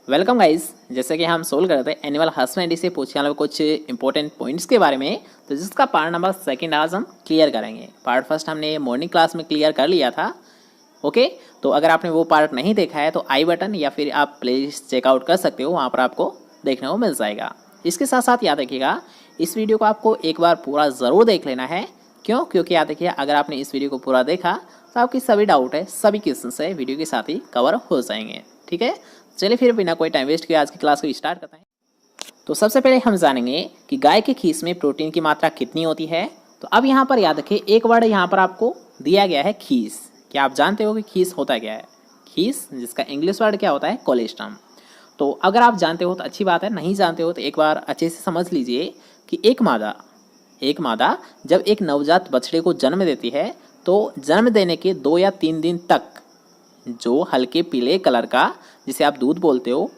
Welcome guys. जैसे कि हम सोल्व कर रहे थे एनिमल हस्बेंड्री से पूछने वाले कुछ इंपॉर्टेंट पॉइंट्स के बारे में, तो जिसका पार्ट नंबर सेकंड आज हम क्लियर करेंगे। पार्ट फर्स्ट हमने मॉर्निंग क्लास में क्लियर कर लिया था। ओके, तो अगर आपने वो पार्ट नहीं देखा है तो आई बटन या फिर आप प्ले लिस्ट चेकआउट कर सकते हो, वहाँ पर आपको देखने को मिल जाएगा। इसके साथ साथ याद रखिएगा, इस वीडियो को आपको एक बार पूरा ज़रूर देख लेना है। क्यों? क्योंकि याद रखिए, अगर आपने इस वीडियो को पूरा देखा तो आपकी सभी डाउट है, सभी क्वेश्चन से वीडियो के साथ ही कवर हो जाएंगे। ठीक है, चलिए फिर बिना कोई टाइम वेस्ट किए आज की क्लास को स्टार्ट करते हैं। तो सबसे पहले हम जानेंगे कि गाय के खीस में प्रोटीन की मात्रा कितनी होती है। तो अब यहाँ पर याद रखिए, एक वर्ड यहाँ पर आपको दिया गया है खीस। क्या आप जानते हो कि खीस होता क्या है? खीस, जिसका इंग्लिश वर्ड क्या होता है? कोलेस्ट्रम। तो अगर आप जानते हो तो अच्छी बात है, नहीं जानते हो तो एक बार अच्छे से समझ लीजिए कि एक मादा जब एक नवजात बछड़े को जन्म देती है तो जन्म देने के 2 या 3 दिन तक जो हल्के पीले कलर का, जिसे आप दूध बोलते हो,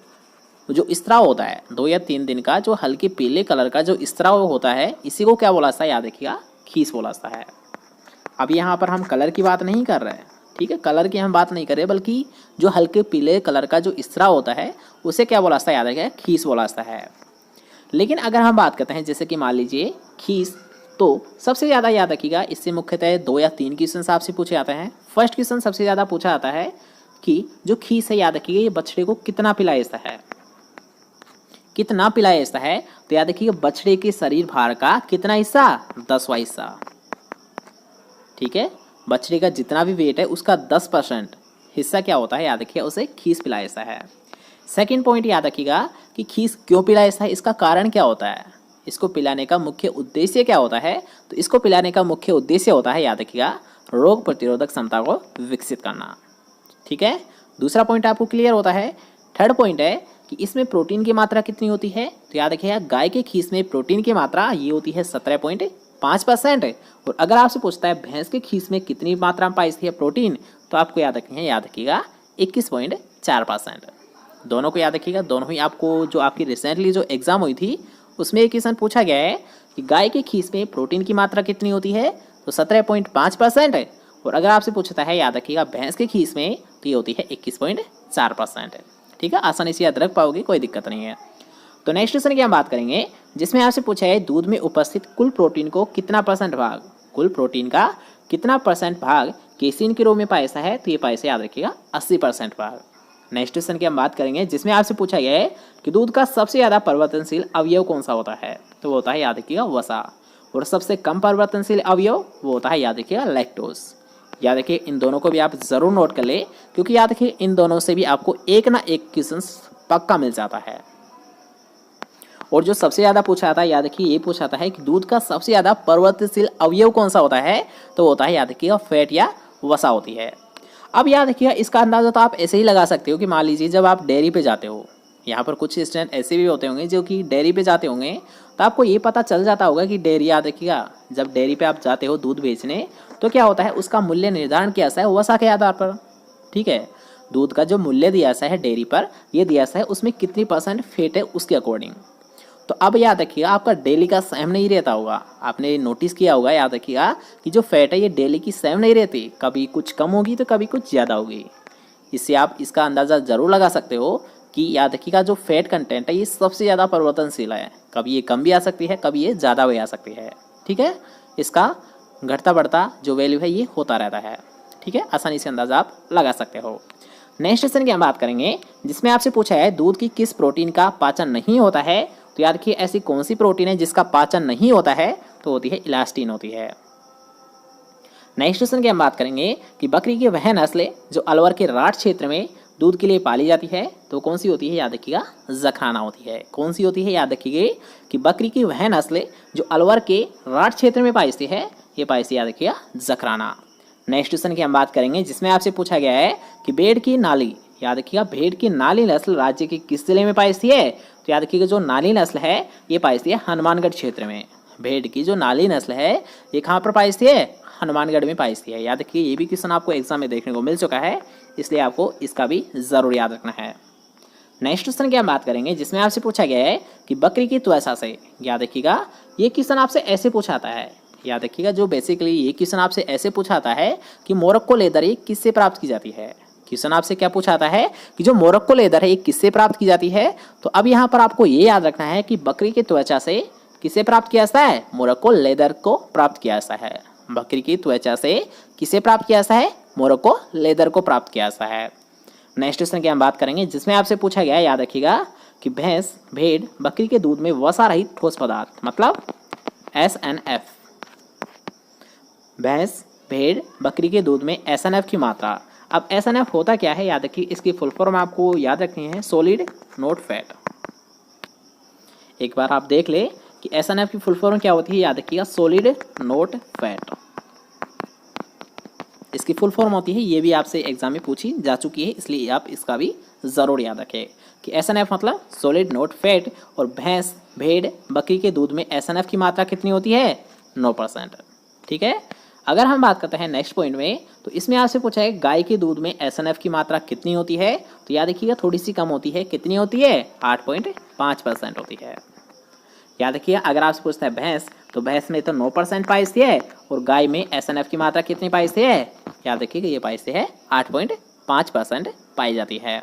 जो स्त्राव होता है, 2 या 3 दिन का जो हल्के पीले कलर का जो स्त्राव होता है, इसी को क्या बोला जाता है? याद रखिएगा, खीस बोला जाता है। अब यहाँ पर हम कलर की बात नहीं कर रहे हैं, ठीक है, कलर की हम बात नहीं कर रहे, बल्कि जो हल्के पीले कलर का जो स्त्राव होता है उसे क्या बोला जाता है? याद रखिएगा, खीस बोला जाता है। लेकिन अगर हम बात करते हैं, जैसे कि मान लीजिए खीस, तो सबसे ज़्यादा याद रखिएगा, इससे मुख्यतः 2 या 3 क्वेश्चन आपसे पूछे जाते हैं। फर्स्ट क्वेश्चन सबसे ज़्यादा पूछा जाता है कि जो खीस है, याद रखिएगा, ये बछड़े को कितना पिलाया जाता है, कितना पिलाया जाता है। तो याद रखिएगा, बछड़े के शरीर भार का कितना हिस्सा? 10वां हिस्सा। ठीक है, बछड़े का जितना भी वेट है उसका 10% हिस्सा क्या होता है? याद रखिएगा, उसे खीस पिलाया जाता है। सेकेंड पॉइंट याद रखिएगा कि खीस क्यों पिलाया जाता है, इसका कारण क्या होता है, इसको पिलाने का मुख्य उद्देश्य क्या होता है? तो इसको पिलाने का मुख्य उद्देश्य होता है, याद रखिएगा, रोग प्रतिरोधक क्षमता को विकसित करना। ठीक है, दूसरा पॉइंट आपको क्लियर होता है। थर्ड पॉइंट है कि इसमें प्रोटीन की मात्रा कितनी होती है। तो याद रखिएगा, गाय के खीस में प्रोटीन की मात्रा ये होती है 17.5%। और अगर आपसे पूछता है भैंस के खीस में कितनी मात्रा में पाई जाती है प्रोटीन, तो आपको याद रखिएगा 21.4%। दोनों को याद रखिएगा, दोनों ही आपको, जो आपकी रिसेंटली जो एग्जाम हुई थी उसमें एक क्वेश्चन पूछा गया है कि गाय के खीस में प्रोटीन की मात्रा कितनी होती है, तो 17.5% है। और अगर आपसे पूछता है, याद रखिएगा, भैंस के खीस में, तो ये होती है 21.4%। ठीक है, आसानी से याद रख पाओगे, कोई दिक्कत नहीं है। तो नेक्स्ट क्वेश्चन की हम बात करेंगे, जिसमें आपसे पूछा है दूध में उपस्थित कुल प्रोटीन को कितना परसेंट भाग, कुल प्रोटीन का कितना परसेंट भाग केसिन के रूप में पाया जाता है। तो ये पाया से याद रखिएगा 80% भाग। नेक्स्ट क्वेश्चन की हम बात करेंगे, जिसमें आपसे पूछा गया है कि दूध का सबसे ज़्यादा परिवर्तनशील अवयव कौन सा होता है। तो वो होता है, याद रखिएगा, वसा। और सबसे कम परिवर्तनशील अवयव वो होता है, याद रखिएगा, लैक्टोज। याद रखिए, इन दोनों को भी आप ज़रूर नोट कर ले, क्योंकि याद रखिए इन दोनों से भी आपको एक ना एक क्वेश्चन पक्का मिल जाता है। और जो सबसे ज़्यादा पूछा जाता है, याद रखिए, ये पूछा जाता है कि दूध का सबसे ज़्यादा परिवर्तनशील अवयव कौन सा होता है। तो होता है, याद रखिएगा, फैट या वसा होती है। अब याद रखिएगा, इसका अंदाज़ा तो आप ऐसे ही लगा सकते हो कि मान लीजिए जब आप डेयरी पे जाते हो, यहाँ पर कुछ स्टूडेंट ऐसे भी होते होंगे जो कि डेयरी पे जाते होंगे, तो आपको ये पता चल जाता होगा कि डेयरी, याद रखिएगा, जब डेयरी पे आप जाते हो दूध बेचने, तो क्या होता है, उसका मूल्य निर्धारण किया जाता है वसा के आधार पर। ठीक है, दूध का जो मूल्य दिया जाता है डेयरी पर, ये दिया जाता है उसमें कितनी % फैट है उसके अकॉर्डिंग। तो अब याद रखिएगा, आपका डेली का सेम नहीं रहता होगा, आपने नोटिस किया होगा, याद रखिएगा, कि जो फैट है ये डेली की सेम नहीं रहती, कभी कुछ कम होगी तो कभी कुछ ज़्यादा होगी। इससे आप इसका अंदाज़ा ज़रूर लगा सकते हो कि याद रखिएगा, जो फैट कंटेंट है ये सबसे ज़्यादा परिवर्तनशील है, कभी ये कम भी आ सकती है, कभी ये ज़्यादा भी आ सकती है। ठीक है, इसका घटता बढ़ता जो वैल्यू है ये होता रहता है। ठीक है, आसानी से अंदाज़ा आप लगा सकते हो। नेक्स्ट क्वेश्चन की हम बात करेंगे, जिसमें आपसे पूछा है दूध की किस प्रोटीन का पाचन नहीं होता है। तो याद रखिए, ऐसी कौन सी प्रोटीन है जिसका पाचन नहीं होता है। तो होती है इलास्टिन होती है। नेक्स्ट क्वेश्चन की हम बात करेंगे कि बकरी की वह नस्ल जो अलवर के राठ क्षेत्र में दूध के लिए पाली जाती है, तो कौन सी होती है? याद रखिएगा, जखराना होती है। कौन सी होती है? याद रखिए कि बकरी की वह नस्ल जो अलवर के राठ क्षेत्र में पाई जाती है, ये पाई जाती है, याद रखिएगा, जखराना। नेक्स्ट क्वेश्चन की हम बात करेंगे, जिसमें आपसे पूछा गया है कि भेड़ की नाली, याद रखिएगा, भेड़ की नाली नस्ल राज्य के किस जिले में पाई जाती है। तो याद रखिएगा, जो नाली नस्ल है ये पाई जाती है हनुमानगढ़ क्षेत्र में। भेड़ की जो नाली नस्ल है ये कहाँ पर पाई जाती है? हनुमानगढ़ में पाई जाती है। याद रखिए, ये भी क्वेश्चन आपको एग्जाम में देखने को मिल चुका है, इसलिए आपको इसका भी ज़रूर याद रखना है। नेक्स्ट क्वेश्चन की हम बात करेंगे, जिसमें आपसे पूछा गया है कि बकरी की त्वचा से, याद रखिएगा, ये क्वेश्चन आपसे ऐसे पूछाता है, याद रखिएगा, जो बेसिकली ये क्वेश्चन आपसे ऐसे पूछाता है कि मोरक्को लेदर ये किससे प्राप्त की जाती है। क्वेश्चन आपसे क्या पूछाता है कि जो मोरक्को लेदर है ये किससे प्राप्त की जाती है। तो अब यहाँ पर आपको ये याद रखना है कि बकरी की त्वचा से किसे प्राप्त किया जाता है, मोरक्को लेदर को प्राप्त किया जाता है। बकरी की त्वचा से किसे प्राप्त किया जाता है, मोरक्को लेदर को प्राप्त किया जाता है। नेक्स्ट क्वेश्चन की हम बात करेंगे जिसमें आपसे पूछा गया है, याद रखिएगा कि भैंस, भेड़, बकरी के दूध में वसा रहित ठोस पदार्थ मतलब SNF। भैंस, भेड़, बकरी के दूध में SNF की मात्रा। अब SNF होता क्या है, याद रखिए इसकी फुल फॉर्म आपको याद रखनी है, सॉलिड नोट फैट। एक बार आप देख ले कि SNF की फुल फॉर्म क्या होती है, याद रखिएगा सॉलिड नोट फैट। इसकी फुल फॉर्म होती है, ये भी आपसे एग्जाम में पूछी जा चुकी है, इसलिए आप इसका भी ज़रूर याद रखें कि SNF मतलब सॉलिड नोट फैट। और भैंस, भेड़, बकरी के दूध में SNF की मात्रा कितनी होती है, 9%। ठीक है। अगर हम बात करते हैं नेक्स्ट पॉइंट में, तो इसमें आपसे पूछा है गाय के दूध में SNF की मात्रा कितनी होती है। तो याद रखिएगा थोड़ी सी कम होती है, कितनी होती है, 8.5% होती है। याद रखिए अगर आपसे पूछता है भैंस, तो भैंस में तो 9% पाई जाती है और गाय में SNF की मात्रा कितनी पाई जाती है, याद रखिएगा ये पाई जाती है 8.5% पाई जाती है।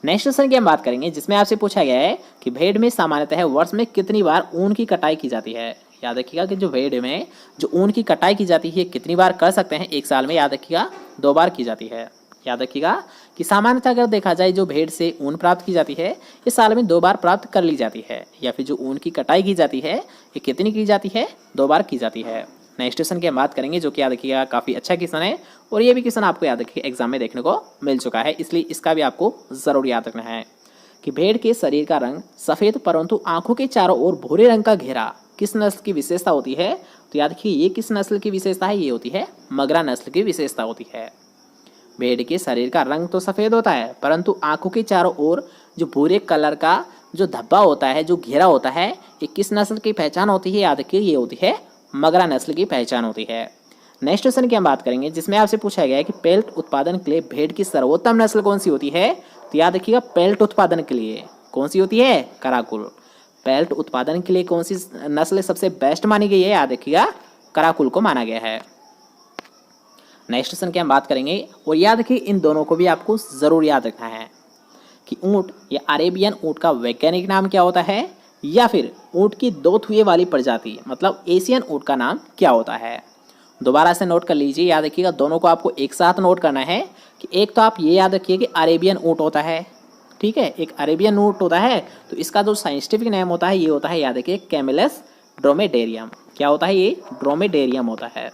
नेक्स्ट क्वेश्चन की हम बात करेंगे जिसमें आपसे पूछा गया है कि भेड़ में सामान्यतः वर्ष में कितनी बार ऊन की कटाई की जाती है। याद रखिएगा कि जो भेड़ में जो ऊन की कटाई की जाती है कितनी बार कर सकते हैं एक साल में, याद रखिएगा 2 बार की जाती है। याद रखिएगा कि सामान्यतः अगर देखा जाए जो भेड़ से ऊन प्राप्त की जाती है ये साल में 2 बार प्राप्त कर ली जाती है, या फिर जो ऊन की कटाई की जाती है ये कितनी की जाती है, 2 बार की जाती है। नेक्स्ट क्वेश्चन की हम बात करेंगे जो कि याद रखिएगा काफ़ी अच्छा क्वेश्चन है और ये भी क्वेश्चन आपको याद रखिए एग्जाम में देखने को मिल चुका है, इसलिए इसका भी आपको ज़रूर याद रखना है कि भेड़ के शरीर का रंग सफ़ेद परंतु आंखों के चारों ओर भूरे रंग का घेरा किस नस्ल की विशेषता होती है। तो याद रखिए ये किस नस्ल की विशेषता है, ये होती है मगरा नस्ल की विशेषता होती है। भेड़ के शरीर का रंग तो सफ़ेद होता है परंतु आंखों के चारों ओर जो भूरे कलर का जो धब्बा होता है, जो घेरा होता है, ये किस नस्ल की पहचान होती है, याद रखिए ये होती है मगरा नस्ल की पहचान होती है। नेक्स्ट क्वेश्चन की हम बात करेंगे जिसमें आपसे पूछा गया है कि पेल्ट उत्पादन के लिए भेड़ की सर्वोत्तम नस्ल कौन सी होती है। तो याद रखिएगा पेल्ट उत्पादन के लिए कौन सी होती है, कराकुल। पेल्ट उत्पादन के लिए कौन सी नस्ल सबसे बेस्ट मानी गई है, याद रखिएगा कराकुल को माना गया है। नेक्स्ट क्वेश्चन की हम बात करेंगे और याद रखिए इन दोनों को भी आपको ज़रूर याद रखना है कि ऊँट या अरेबियन ऊँट का वैज्ञानिक नाम क्या होता है, या फिर ऊँट की 2 थुए वाली प्रजाति मतलब एशियन ऊँट का नाम क्या होता है। दोबारा से नोट कर लीजिए, याद रखिएगा दोनों को आपको एक साथ नोट करना है कि एक तो आप ये याद रखिए कि अरेबियन ऊँट होता है, ठीक है, एक अरेबियन ऊँट होता है तो इसका जो साइंटिफिक नेम होता है ये होता है, याद रखिए कैमेलस ड्रोमेडेरियम। क्या होता है, ये ड्रोमेडेरियम होता है।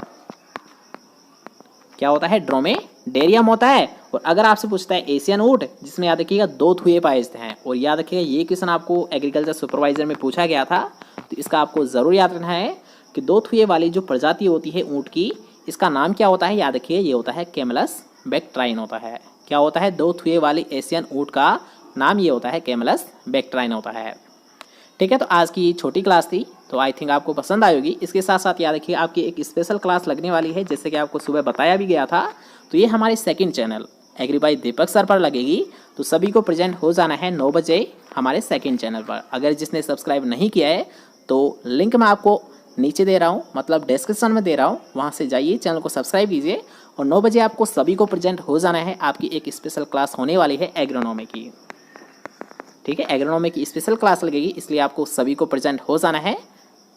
क्या होता है, ड्रोमेडेरियम होता है। और अगर आपसे पूछता है एशियन ऊँट जिसमें याद रखिएगा 2 थुए पाए जाते हैं, और याद रखिएगा ये क्वेश्चन आपको एग्रीकल्चर सुपरवाइजर में पूछा गया था, तो इसका आपको ज़रूर याद रखना है कि 2 थुए वाली जो प्रजाति होती है ऊँट की, इसका नाम क्या होता है, याद रखिए ये होता है कैमलस बैक्ट्राइन होता है। क्या होता है, 2 थुए वाली एशियन ऊँट का नाम ये होता है कैमलस बैक्ट्राइन होता है। ठीक है, तो आज की छोटी क्लास थी तो आई थिंक आपको पसंद आएगी। इसके साथ साथ याद रखिए आपकी एक स्पेशल क्लास लगने वाली है, जैसे कि आपको सुबह बताया भी गया था। तो ये हमारे सेकंड चैनल एग्री बाय दीपक सर पर लगेगी, तो सभी को प्रेजेंट हो जाना है 9 बजे हमारे सेकंड चैनल पर। अगर जिसने सब्सक्राइब नहीं किया है तो लिंक मैं आपको नीचे दे रहा हूँ, मतलब डिस्क्रिप्शन में दे रहा हूँ, वहाँ से जाइए, चैनल को सब्सक्राइब कीजिए और 9 बजे आपको सभी को प्रेजेंट हो जाना है। आपकी एक स्पेशल क्लास होने वाली है एग्रोनॉमी की, ठीक है, एग्रोनॉमी की स्पेशल क्लास लगेगी, इसलिए आपको सभी को प्रेजेंट हो जाना है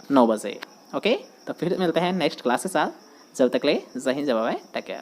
9 बजे। ओके, तो फिर मिलते हैं नेक्स्ट क्लास के साथ, जब तक ले जय हिंद, जय बाय, टेक केयर।